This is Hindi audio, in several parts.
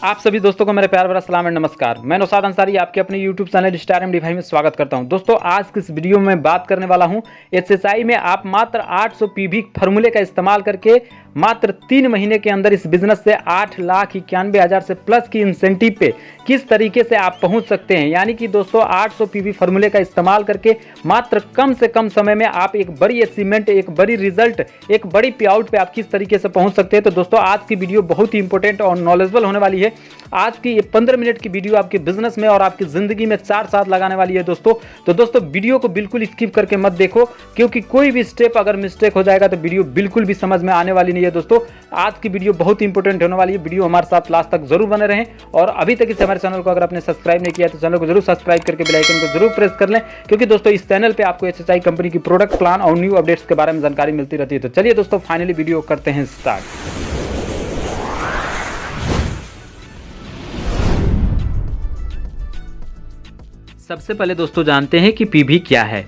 आप सभी दोस्तों को मेरे प्यार भरा सलाम एंड नमस्कार। मैं नौशाद अंसारी आपके अपने YouTube चैनल स्टार MD5 में स्वागत करता हूं। दोस्तों आज की इस वीडियो में बात करने वाला हूं HSI में आप मात्र 800 PV फार्मूले का इस्तेमाल करके मात्र 3 महीने के अंदर इस बिजनेस से 8,91,000 से प्लस की इंसेंटिव पे किस तरीके से आप पहुंच सकते हैं। यानी कि दोस्तों 800 PV फार्मूले का इस्तेमाल करके मात्र कम से कम समय में आप एक बड़ी अचीवमेंट, एक बड़ी रिजल्ट, एक बड़ी पे आउट पे आप किस तरीके से पहुंच सकते हैं। तो दोस्तों आज की वीडियो बहुत ही इंपॉर्टेंट और नॉलेजेबल होने वाली है। आज की ये 15 मिनट की वीडियो आपके बिजनेस में और आपकी जिंदगी में 4 साथ लगाने वाली है दोस्तों। तो दोस्तों वीडियो को बिल्कुल स्किप करके मत देखो, क्योंकि कोई भी स्टेप अगर मिस्टेक हो जाएगा तो वीडियो बिल्कुल भी समझ में आने वाली नहीं है। दोस्तों आज की वीडियो बहुत ही इंपॉर्टेंट होने वाली है। वीडियो हमारे साथ लास्ट तक जरूर बने रहें और अभी तक इस हमारे चैनल को अगर आपने सब्सक्राइब नहीं किया तो चैनल को जरूर सब्सक्राइब करके बेल आइकन को जरूर प्रेस कर लें, क्योंकि दोस्तों इस चैनल पे आपको HSI कंपनी की प्रोडक्ट प्लान और न्यू अपडेट्स के बारे में जानकारी मिलती रहती है। तो चलिए दोस्तों फाइनली वीडियो करते हैं स्टार्ट। सबसे पहले दोस्तों जानते हैं कि पीवी क्या है।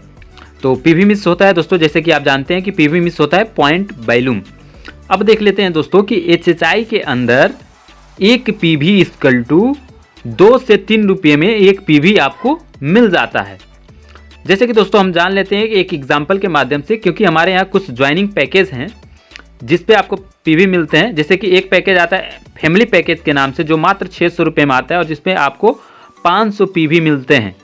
तो पीवी मीन्स होता है दोस्तों, जैसे कि आप जानते हैं कि पीवी मीन्स होता है पॉइंट वैल्यूम। अब देख लेते हैं दोस्तों कि HSI के अंदर एक पीवी इक्वल टू 2 से 3 रुपये में एक पीवी आपको मिल जाता है। जैसे कि दोस्तों हम जान लेते हैं एक एग्जाम्पल के माध्यम से, क्योंकि हमारे यहाँ कुछ ज्वाइनिंग पैकेज हैं जिस पे आपको पीवी मिलते हैं। जैसे कि एक पैकेज आता है फैमिली पैकेज के नाम से, जो मात्र 600 रुपये में आता है और जिसमें आपको 500 पीवी मिलते हैं।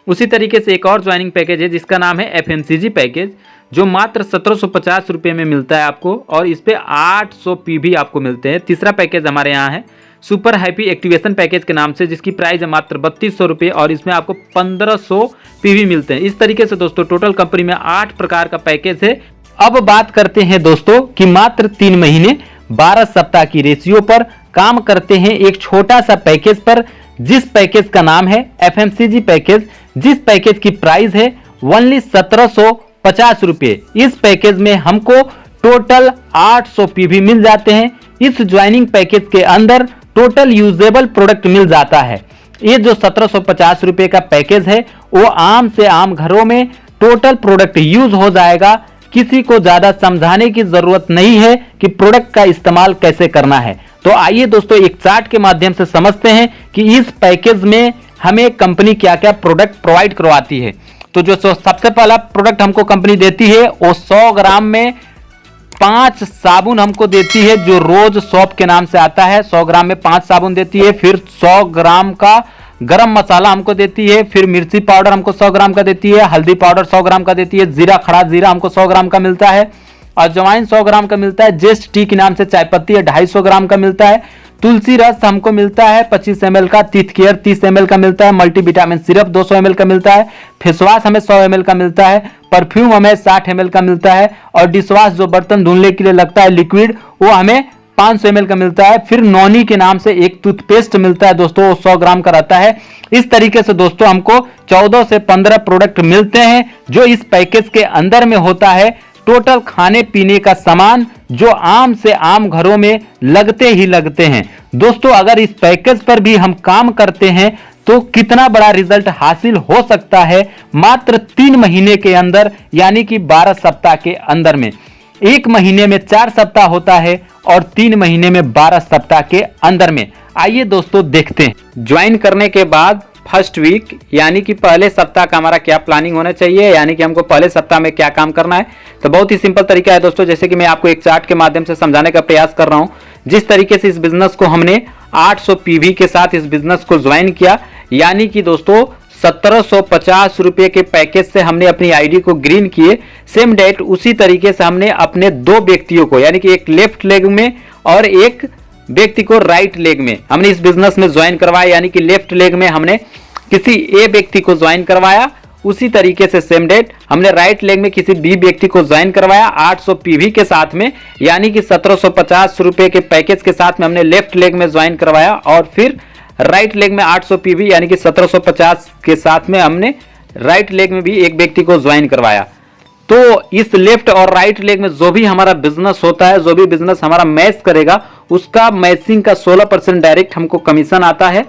उसी तरीके से एक और ज्वाइनिंग पैकेज है जिसका नाम है FMCG पैकेज, जो मात्र 1750 रुपये में मिलता है आपको और इस पर 800 पीवी आपको मिलते हैं। तीसरा पैकेज हमारे यहाँ है सुपर हैप्पी एक्टिवेशन पैकेज के नाम से, जिसकी प्राइस है मात्र 3200 रुपये और इसमें आपको 1500 पीवी मिलते हैं। इस तरीके से दोस्तों टोटल कंपनी में 8 प्रकार का पैकेज है। अब बात करते हैं दोस्तों कि मात्र 3 महीने 12 सप्ताह की रेशियो पर काम करते हैं एक छोटा सा पैकेज पर, जिस पैकेज का नाम है FMCG पैकेज, जिस पैकेज की प्राइस है ओनली 1750 रुपये। इस पैकेज में हमको टोटल 800 पीवी मिल जाते हैं। इस ज्वाइनिंग पैकेज के अंदर टोटल यूजेबल प्रोडक्ट मिल जाता है। ये जो 1750 रुपये का पैकेज है वो आम से आम घरों में टोटल प्रोडक्ट यूज हो जाएगा। किसी को ज्यादा समझाने की जरूरत नहीं है कि प्रोडक्ट का इस्तेमाल कैसे करना है। तो आइए दोस्तों एक चार्ट के माध्यम से समझते हैं कि इस पैकेज में हमें कंपनी क्या क्या प्रोडक्ट प्रोवाइड करवाती है। तो जो सबसे पहला प्रोडक्ट हमको कंपनी देती है वो 100 ग्राम में 5 साबुन हमको देती है, जो रोज सोप के नाम से आता है। 100 ग्राम में 5 साबुन देती है। फिर 100 ग्राम का गरम मसाला हमको देती है। फिर मिर्ची पाउडर हमको 100 ग्राम का देती है। हल्दी पाउडर 100 ग्राम का देती है। जीरा, खड़ा जीरा हमको 100 ग्राम का मिलता है। अजवाइन 100 ग्राम का मिलता है। जेस्ट टी के नाम से चाय पत्ती है 250 ग्राम का मिलता है। तुलसी रस हमको मिलता है 25 ml का। टीथ केयर 30 ml का मिलता है। मल्टीविटामिन सिरप 200 ml का मिलता है। फेस वॉश हमें 100 ml का मिलता है। परफ्यूम हमें 60 ml का मिलता है। और डिश वॉश जो बर्तन धुलने के लिए लगता है लिक्विड, वो हमें 500 ml का मिलता है। फिर नॉनी के नाम से एक टूथपेस्ट मिलता है दोस्तों, 100 ग्राम का रहता है। इस तरीके से दोस्तों हमको 14 से 15 प्रोडक्ट मिलते हैं जो इस पैकेज के अंदर में होता है। टोटल खाने पीने का सामान जो आम से आम घरों में लगते ही लगते हैं। दोस्तों अगर इस पैकेज पर भी हम काम करते हैं तो कितना बड़ा रिजल्ट हासिल हो सकता है मात्र 3 महीने के अंदर, यानी कि 12 सप्ताह के अंदर में। 1 महीने में 4 सप्ताह होता है और 3 महीने में 12 सप्ताह के अंदर में। आइए दोस्तों देखते हैं ज्वाइन करने के बाद फर्स्ट वीक यानी कि पहले सप्ताह का हमारा क्या प्लानिंग होना चाहिए, यानी कि हमको पहले सप्ताह में क्या काम करना है। तो बहुत ही सिंपल तरीका है दोस्तों, जैसे कि मैं आपको एक चार्ट के माध्यम से समझाने का प्रयास कर रहा हूं। जिस तरीके से इस बिजनेस को हमने 800 पीवी के साथ इस बिजनेस को ज्वाइन किया, यानी कि दोस्तों 1750 रुपये के पैकेज से हमने अपनी आईडी को ग्रीन किए। सेम डेट उसी तरीके से हमने अपने 2 व्यक्तियों को, यानी कि एक लेफ्ट लेग में और एक व्यक्ति को राइट लेग में हमने इस बिजनेस में ज्वाइन करवाया। यानी कि लेफ्ट लेग में हमने किसी ए व्यक्ति को ज्वाइन करवाया, उसी तरीके से सेम डेट हमने राइट लेग में किसी बी व्यक्ति को ज्वाइन करवाया 800 पीवी के साथ में, यानी कि 1750 रुपये के पैकेज के साथ में हमने लेफ्ट लेग में ज्वाइन करवाया। और फिर राइट लेग में 800 पीवी यानी कि 1750 के साथ में हमने राइट लेग में भी एक व्यक्ति को ज्वाइन करवाया। तो इस लेफ्ट और राइट लेग में जो भी हमारा बिजनेस होता है, जो भी बिजनेस हमारा मैच करेगा, उसका मैचिंग का 16% डायरेक्ट हमको कमीशन आता है।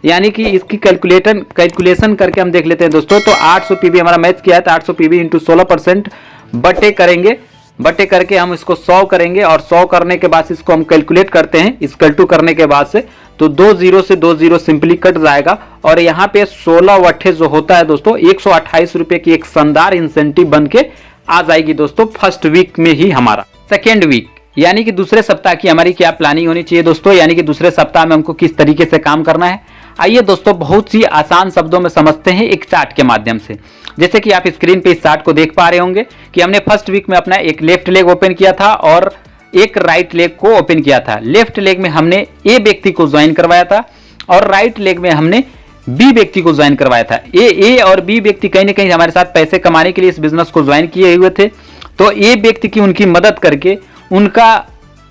यानी कि इसकी कैलकुलेशन करके हम देख लेते हैं दोस्तों। तो 800 पीवी हमारा मैच किया है, तो 800 पीवी इंटू 16% बटे करेंगे, बटे करके हम इसको 100 करेंगे और 100 करने के बाद इसको हम कैलकुलेट करते हैं इक्वल टू करने के बाद से। तो 2 जीरो से 2 जीरो सिंपली कट जाएगा और यहाँ पे 16 वट्ठे जो होता है दोस्तों 128 रुपए की एक शानदार इंसेंटिव बन के आ जाएगी दोस्तों फर्स्ट वीक में ही हमारा। सेकेंड वीक यानी कि दूसरे सप्ताह की हमारी क्या प्लानिंग होनी चाहिए दोस्तों, यानी कि दूसरे सप्ताह में हमको किस तरीके से काम करना है। आइए दोस्तों बहुत ही आसान शब्दों में समझते हैं एक चार्ट के माध्यम से। जैसे कि आप स्क्रीन पे इस चार्ट को देख पा रहे होंगे कि हमने फर्स्ट वीक में अपना एक लेफ्ट लेग ओपन किया था और एक राइट लेग को ओपन किया था। लेफ्ट लेग में हमने ए व्यक्ति को ज्वाइन करवाया था और राइट लेग में हमने बी व्यक्ति को ज्वाइन करवाया था। ए और बी व्यक्ति कहीं ना कहीं हमारे साथ पैसे कमाने के लिए इस बिजनेस को ज्वाइन किए हुए थे, तो ए व्यक्ति की उनकी मदद करके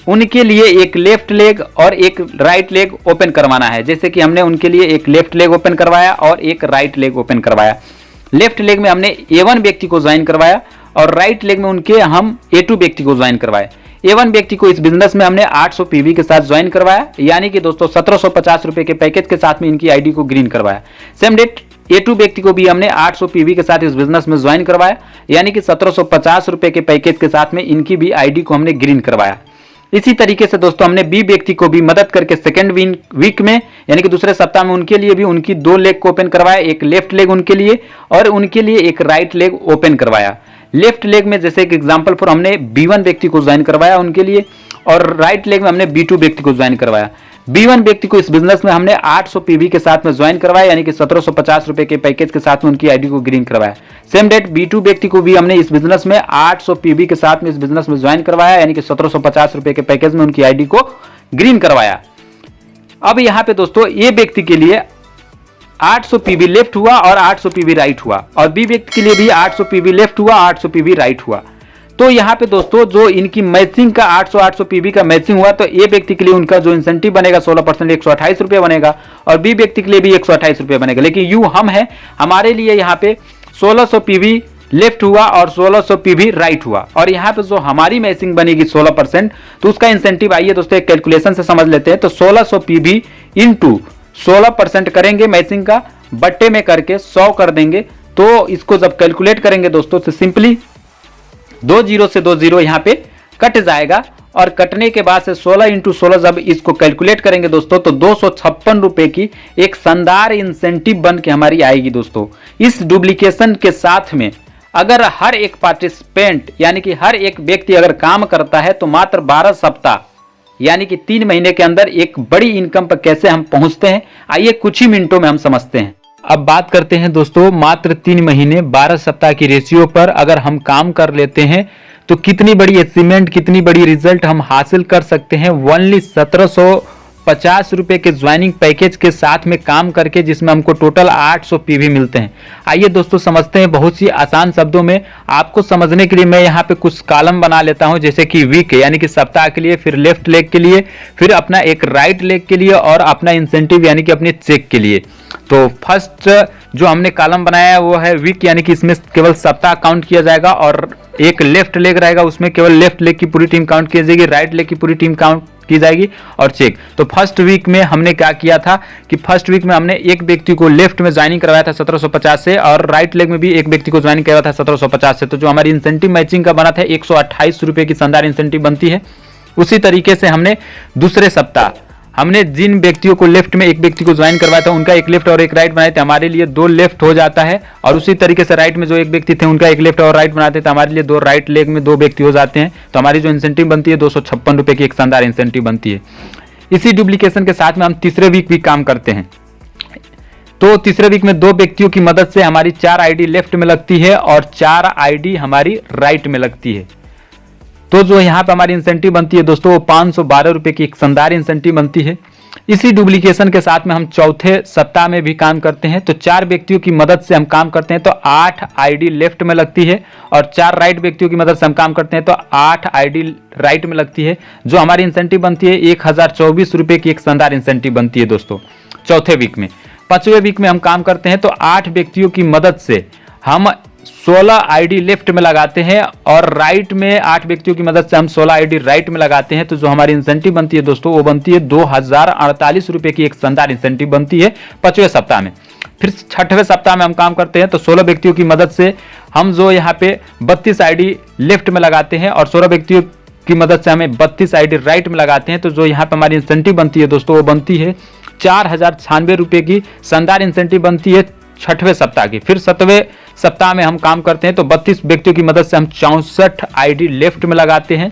उनके लिए एक लेफ्ट लेग और एक राइट लेग ओपन करवाना है। जैसे कि हमने उनके लिए एक लेफ्ट लेग ओपन करवाया और एक राइट लेग ओपन करवाया। लेफ्ट लेग में हमने A1 व्यक्ति को ज्वाइन करवाया और राइट लेग में उनके हम A2 व्यक्ति को ज्वाइन करवाए। A1 व्यक्ति को इस बिजनेस में हमने 800 पीवी के साथ ज्वाइन करवाया, यानी कि दोस्तों 1750 रुपए के पैकेज के साथ में इनकी आईडी को ग्रीन करवाया। सेम डेट A2 व्यक्ति को भी हमने 800 पीवी के साथ इस बिजनेस में ज्वाइन करवाया, यानी कि 1750 रुपए के पैकेज के साथ में इनकी भी आईडी को हमने ग्रीन करवाया। इसी तरीके से दोस्तों हमने बी व्यक्ति को भी मदद करके सेकेंड वीक में यानी कि दूसरे सप्ताह में उनके लिए भी उनकी 2 लेग को ओपन करवाया, एक लेफ्ट लेग उनके लिए और उनके लिए एक राइट लेग ओपन करवाया। लेफ्ट लेग में जैसे एक एग्जांपल फॉर हमने B1 व्यक्ति को ज्वाइन करवाया उनके लिए और राइट लेग में हमने B2 व्यक्ति को ज्वाइन करवाया। B1 व्यक्ति को इस बिजनेस में हमने 800 पीवी के साथ में ज्वाइन करवाया, यानी कि 1750 रुपए के पैकेज के साथ में उनकी आईडी को ग्रीन करवाया। सेम डेट B2 व्यक्ति को भी हमने इस बिजनेस में 800 पीवी के साथ में इस बिजनेस में ज्वाइन करवाया, यानी कि 1750 रुपए के पैकेज में उनकी आईडी को ग्रीन करवाया। अब यहाँ पे दोस्तों ए व्यक्ति के लिए 800 पीवी लेफ्ट हुआ और 800 पीवी राइट हुआ और बी व्यक्ति के लिए भी 800 पीवी लेफ्ट हुआ, 800 पीवी राइट हुआ। तो यहाँ पे दोस्तों जो इनकी मैचिंग का 800 पीवी का मैचिंग हुआ, तो ए व्यक्ति के लिए उनका जो इंसेंटिव बनेगा 16% 128 रुपये बनेगा और बी व्यक्ति के लिए भी 128 रुपये बनेगा। लेकिन यू हम है, हमारे लिए यहाँ पे 1600 पीवी लेफ्ट हुआ और 1600 पीवी राइट हुआ और यहाँ पे जो हमारी मैचिंग बनेगी 16%, तो उसका इंसेंटिव आइए दोस्तों एक कैलकुलेशन से समझ लेते हैं। तो 1600 पीवी इंटू 16% करेंगे मैचिंग का, बट्टे में करके 100 कर देंगे। तो इसको जब कैलकुलेट करेंगे दोस्तों तो सिंपली 2 जीरो से 2 जीरो यहाँ पे कट जाएगा और कटने के बाद से 16 इंटू 16 जब इसको कैलकुलेट करेंगे दोस्तों तो 256 रुपए की एक शानदार इंसेंटिव बन के हमारी आएगी दोस्तों। इस डुप्लीकेशन के साथ में अगर हर एक पार्टिसिपेंट यानी कि हर एक व्यक्ति अगर काम करता है तो मात्र 12 सप्ताह यानी कि 3 महीने के अंदर एक बड़ी इनकम पर कैसे हम पहुंचते हैं, आइए कुछ ही मिनटों में हम समझते हैं। अब बात करते हैं दोस्तों मात्र 3 महीने 12 सप्ताह की रेशियो पर अगर हम काम कर लेते हैं तो कितनी बड़ी अचीवमेंट, कितनी बड़ी रिजल्ट हम हासिल कर सकते हैं ओनली 1750 रुपए के ज्वाइनिंग पैकेज के साथ में काम करके, जिसमें हमको टोटल 800 पीवी मिलते हैं। आइए दोस्तों समझते हैं बहुत ही आसान शब्दों में। आपको समझने के लिए मैं यहाँ पे कुछ कॉलम बना लेता हूँ, जैसे कि वीक यानी कि सप्ताह के लिए, फिर लेफ्ट लेग के लिए, फिर अपना एक राइट लेग के लिए और अपना इंसेंटिव यानी कि अपने चेक के लिए। तो फर्स्ट जो हमने कॉलम बनाया है वो है वीक, यानी कि इसमें केवल सप्ताह काउंट किया जाएगा और एक लेफ्ट लेग रहेगा उसमें केवल लेफ्ट लेग की पूरी टीम काउंट की जाएगी, राइट लेग की पूरी टीम काउंट की जाएगी और चेक। तो फर्स्ट वीक में हमने क्या किया था कि फर्स्ट वीक में हमने एक व्यक्ति को लेफ्ट में ज्वाइनिंग करवाया था 1750 से और राइट लेग में भी एक व्यक्ति को ज्वाइनिंग करवाया था 1750 से। तो जो हमारी इंसेंटिव मैचिंग का बना था 128 रुपए की शानदार इंसेंटिव बनती है। उसी तरीके से हमने दूसरे सप्ताह हमने जिन व्यक्तियों को लेफ्ट में एक व्यक्ति को ज्वाइन करवाया था उनका एक लेफ्ट और एक राइट बनाए थे, हमारे लिए 2 लेफ्ट हो जाता है और उसी तरीके से राइट में जो एक व्यक्ति थे उनका एक लेफ्ट और राइट बनाते थे, हमारे लिए 2 राइट लेग में 2 व्यक्ति हो जाते हैं। तो हमारी जो इंसेंटिव बनती है 256 रुपए की एक शानदार इंसेंटिव बनती है। इसी डुप्लीकेशन के साथ में हम तीसरे वीक भी काम करते हैं। तो तीसरे वीक में 2 व्यक्तियों की मदद से हमारी 4 आईडी लेफ्ट में लगती है और 4 आईडी हमारी राइट में लगती है। तो जो यहाँ पे हमारी इंसेंटिव बनती है दोस्तों वो 512 रुपए की एक शानदार इंसेंटिव बनती है। इसी डुप्लीकेशन के साथ में हम चौथे सप्ताह में भी काम करते हैं। तो 4 व्यक्तियों की मदद से हम काम करते हैं तो 8 आईडी लेफ्ट में लगती है और 4 राइट व्यक्तियों की मदद से हम काम करते हैं तो 8 आईडी राइट में लगती है। जो हमारी इंसेंटिव बनती है 1024 रुपए की एक शानदार इंसेंटिव बनती है दोस्तों चौथे वीक में। 5वें वीक में हम काम करते हैं तो 8 व्यक्तियों की मदद से हम 16 आईडी लेफ्ट में लगाते हैं और राइट में 8 व्यक्तियों की मदद से हम 16 आईडी राइट में लगाते हैं। तो जो हमारी इंसेंटिव बनती है दोस्तों वो बनती है 2048 रुपए की एक शानदार इंसेंटिव बनती है 5वें सप्ताह में। फिर 6वें सप्ताह में हम काम करते हैं तो 16 व्यक्तियों की मदद से हम जो यहाँ पे 32 आईडी लेफ्ट में लगाते हैं और 16 व्यक्तियों की मदद से हमें 32 आईडी राइट में लगाते हैं तो जो यहाँ पे हमारी इंसेंटिव बनती है दोस्तों वो बनती है 4096 रुपये की शानदार इंसेंटिव बनती है 6वें सप्ताह की। फिर 7वें सप्ताह में हम काम करते हैं तो 32 व्यक्तियों की मदद से हम 64 आईडी लेफ्ट में लगाते हैं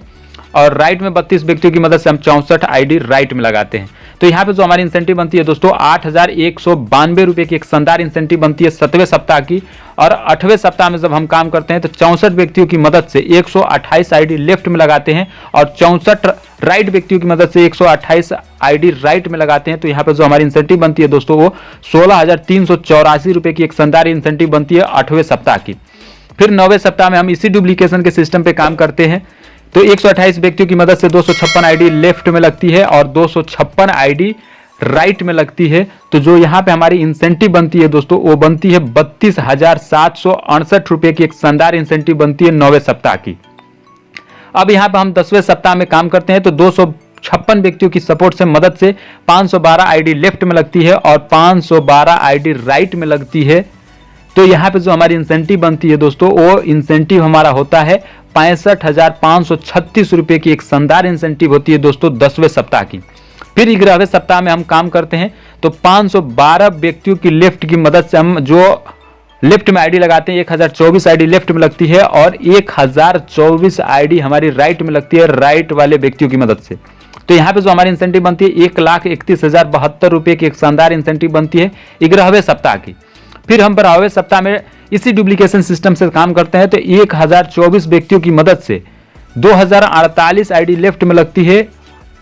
और राइट में 32 व्यक्तियों की मदद से हम 64 आईडी राइट में लगाते हैं। तो यहाँ पे जो हमारी इंसेंटिव बनती है दोस्तों 8192 रुपये की एक शानदार इंसेंटिव बनती है 7वें सप्ताह की। और 8वें सप्ताह में जब हम काम करते हैं तो 64 व्यक्तियों की मदद से 128 आईडी लेफ्ट में लगाते हैं और 64 राइट व्यक्तियों की मदद से 128 आईडी राइट में लगाते हैं। तो यहाँ पे जो हमारी इंसेंटिव बनती है दोस्तों वो 16,384 रुपये की एक शानदार इंसेंटिव बनती है 8वें सप्ताह की। फिर 9वें सप्ताह में हम इसी डुप्लीकेशन के सिस्टम पे काम करते हैं तो 128 व्यक्तियों की मदद से 256 आईडी लेफ्ट में लगती है और 256 आईडी राइट में लगती है। तो जो यहाँ पे हमारी इंसेंटिव बनती है दोस्तों वो बनती है 32,768 रुपये की एक शानदार इंसेंटिव बनती है 9वें सप्ताह की। अब यहाँ पे हम 10वें सप्ताह में काम करते हैं तो 256 व्यक्तियों की सपोर्ट से मदद से 512 आईडी लेफ्ट में लगती है और 512 आईडी राइट में लगती है। तो यहाँ पे जो हमारी इंसेंटिव बनती है दोस्तों वो इंसेंटिव हमारा होता है 65,536 रुपये की एक शानदार इंसेंटिव होती है दोस्तों 10वें सप्ताह की। फिर 11वें सप्ताह में हम काम करते हैं तो 512 व्यक्तियों की लेफ्ट की मदद से हम जो लेफ्ट में आईडी लगाते हैं 1024 आईडी लेफ्ट में लगती है और 1024 आईडी हमारी राइट में लगती है राइट वाले व्यक्तियों की मदद से। तो यहाँ पे जो हमारी इंसेंटिव बनती है 1,31,072 रुपये की एक शानदार इंसेंटिव बनती है 11वें सप्ताह की। फिर हम 12वें सप्ताह में इसी डुप्लीकेशन सिस्टम से काम करते हैं तो 1024 व्यक्तियों की मदद से 2048 आईडी लेफ्ट में लगती है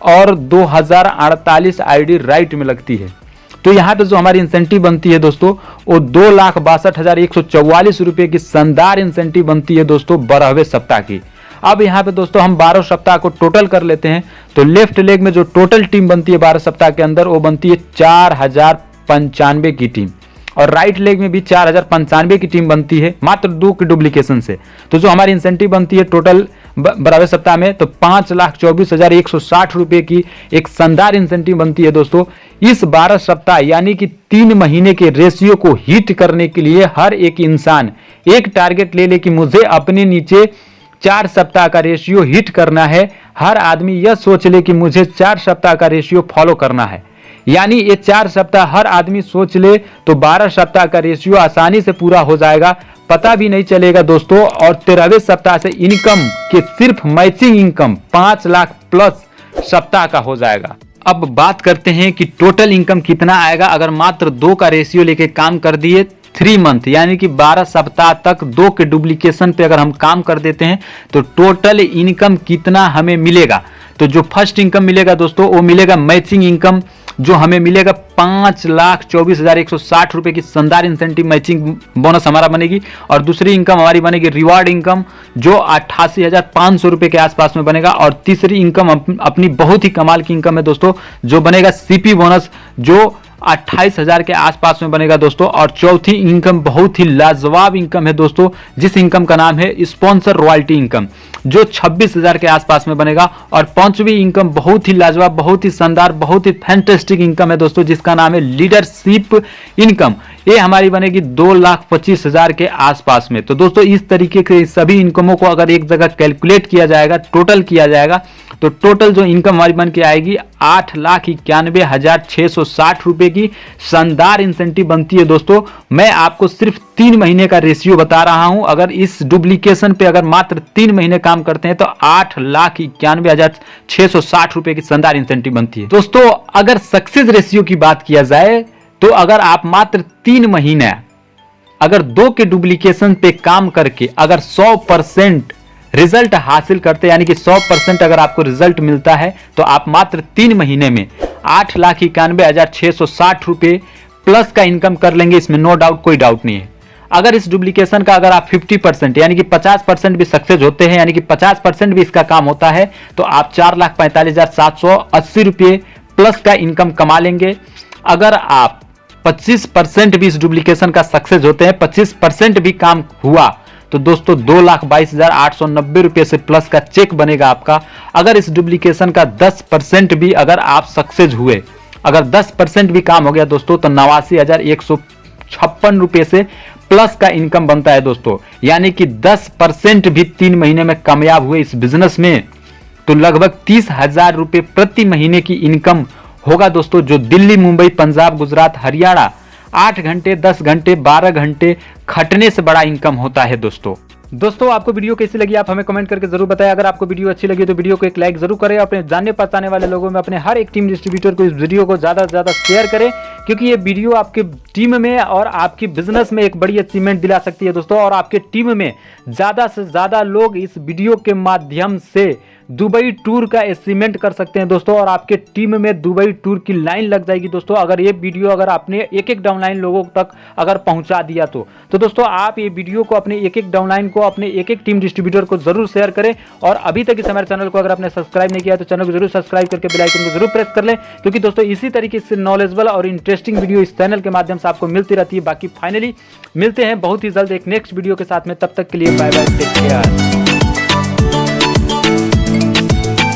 और 2048 आईडी राइट में लगती है। तो यहाँ पे जो हमारी इंसेंटिव बनती है दोस्तों वो 2,62,144 रुपये की शानदार इंसेंटिव बनती है दोस्तों 12वें सप्ताह की। अब यहाँ पे दोस्तों हम 12 सप्ताह को टोटल कर लेते हैं तो लेफ्ट लेग में जो टोटल टीम बनती है 12 सप्ताह के अंदर वो बनती है 4,095 की टीम और राइट लेग में भी 4,095 की टीम बनती है मात्र 2 के डुप्लीकेशन से। तो जो हमारी इंसेंटिव बनती है टोटल 12वें सप्ताह में तो 5,24,160 रुपये की एक शानदार इंसेंटिव बनती है दोस्तों। इस 12 सप्ताह यानी कि 3 महीने के रेशियो को हिट करने के लिए हर एक इंसान एक टारगेट ले कि मुझे अपने नीचे 4 सप्ताह का रेशियो हिट करना है। हर आदमी यह सोच ले कि मुझे 4 सप्ताह का रेशियो फॉलो करना है, यानी ये 4 सप्ताह हर आदमी सोच ले तो 12 सप्ताह का रेशियो आसानी से पूरा हो जाएगा, पता भी नहीं चलेगा दोस्तों। और 13वें सप्ताह से इनकम के सिर्फ मैचिंग इनकम 5 लाख प्लस सप्ताह का हो जाएगा। अब बात करते हैं कि टोटल इनकम कितना आएगा अगर मात्र 2 का रेशियो लेके काम कर दिए 3 मंथ यानी कि 12 सप्ताह तक 2 के डुप्लीकेशन पे अगर हम काम कर देते हैं तो टोटल इनकम कितना हमें मिलेगा। तो जो फर्स्ट इनकम मिलेगा दोस्तों वो मिलेगा मैचिंग इनकम जो हमें मिलेगा 5,24,160 रुपये की शानदार इंसेंटिव मैचिंग बोनस हमारा बनेगी। और दूसरी इनकम हमारी बनेगी रिवार्ड इनकम जो 88,500 रुपये के आसपास में बनेगा। और तीसरी इनकम अपनी बहुत ही कमाल की इनकम है दोस्तों जो बनेगा सीपी बोनस जो 28,000 के आसपास में बनेगा दोस्तों। और चौथी इनकम बहुत ही लाजवाब इनकम है दोस्तों जिस इनकम का नाम है स्पॉन्सर रॉयल्टी इनकम जो 26,000 के आसपास में बनेगा। और पांचवी इनकम बहुत ही लाजवाब, बहुत ही शानदार, बहुत ही फैंटास्टिक इनकम है दोस्तों जिसका नाम है लीडरशिप इनकम। ये हमारी बनेगी 2,25,000 के आसपास में। तो दोस्तों इस तरीके के सभी इनकमों को अगर एक जगह कैलकुलेट किया जाएगा, टोटल किया जाएगा तो टोटल जो इनकम हमारी बन के आएगी 8,91,660 रुपए की शानदार इंसेंटिव बनती है दोस्तों। मैं आपको सिर्फ 3 महीने का रेशियो बता रहा हूं। अगर इस डुप्लीकेशन पे अगर मात्र 3 महीने काम करते हैं तो 8,91,660 रुपए की शानदार इंसेंटिव बनती है दोस्तों। अगर सक्सेस रेशियो की बात किया जाए तो अगर आप मात्र 3 महीने अगर 2 के डुप्लीकेशन पे काम करके अगर 100% रिजल्ट हासिल करते यानी कि 100% अगर आपको रिजल्ट मिलता है तो आप मात्र 3 महीने में 8,91,660 रुपए प्लस का इनकम कर लेंगे। इसमें नो डाउट, कोई डाउट नहीं है। अगर इस डुप्लीकेशन का अगर आप 50% यानी कि 50% भी सक्सेस होते हैं यानी कि 50% भी इसका काम होता है तो आप 4,45,780 रुपये प्लस का इनकम कमा लेंगे। अगर आप 25% भी इस डुप्लीकेशन का सक्सेस होते हैं, 25% भी काम हुआ तो दोस्तों 2,22,890 रुपये से प्लस का चेक बनेगा आपका। अगर इस डुप्लीकेशन का 10% भी अगर आप सक्सेस हुए, अगर 10% भी काम हो गया दोस्तों तो 89,156 रुपये से प्लस का इनकम बनता है दोस्तों। यानी कि 10% भी 3 महीने में कामयाब हुए इस बिजनेस में तो लगभग 30,000 रुपये प्रति महीने की इनकम होगा दोस्तों, जो दिल्ली, मुंबई, पंजाब, गुजरात, हरियाणा 8 घंटे, 10 घंटे, 12 घंटे खटने से बड़ा इनकम होता है दोस्तों आपको वीडियो कैसी लगी आप हमें कमेंट करके जरूर बताएं। अगर आपको वीडियो अच्छी लगी तो वीडियो को एक लाइक जरूर करें। अपने जानने पहचाने वाले लोगों में अपने हर एक टीम डिस्ट्रीब्यूटर को इस वीडियो को ज़्यादा से ज़्यादा शेयर करें, क्योंकि ये वीडियो आपके टीम में और आपकी बिजनेस में एक बड़ी अचीवमेंट दिला सकती है दोस्तों। और आपके टीम में ज़्यादा से ज़्यादा लोग इस वीडियो के माध्यम से दुबई टूर का अचीवमेंट कर सकते हैं दोस्तों, और आपके टीम में दुबई टूर की लाइन लग जाएगी दोस्तों। अगर ये वीडियो अगर आपने एक एक डाउनलाइन लोगों तक अगर पहुंचा दिया तो दोस्तों आप ये वीडियो को अपने एक एक डाउनलाइन को अपने एक एक टीम डिस्ट्रीब्यूटर को जरूर शेयर करें। और अभी तक इस हमारे चैनल को अगर आपने सब्सक्राइब नहीं किया तो चैनल को जरूर सब्सक्राइब करके बेल आइकन को जरूर प्रेस कर लें, क्योंकि दोस्तों इसी तरीके से नॉलेजेबल और इंटरेस्टिंग वीडियो इस चैनल के माध्यम से आपको मिलती रहती है। बाकी फाइनली मिलते हैं बहुत ही जल्द एक नेक्स्ट वीडियो के साथ में, तब तक के लिए बाय बाय, टेक केयर।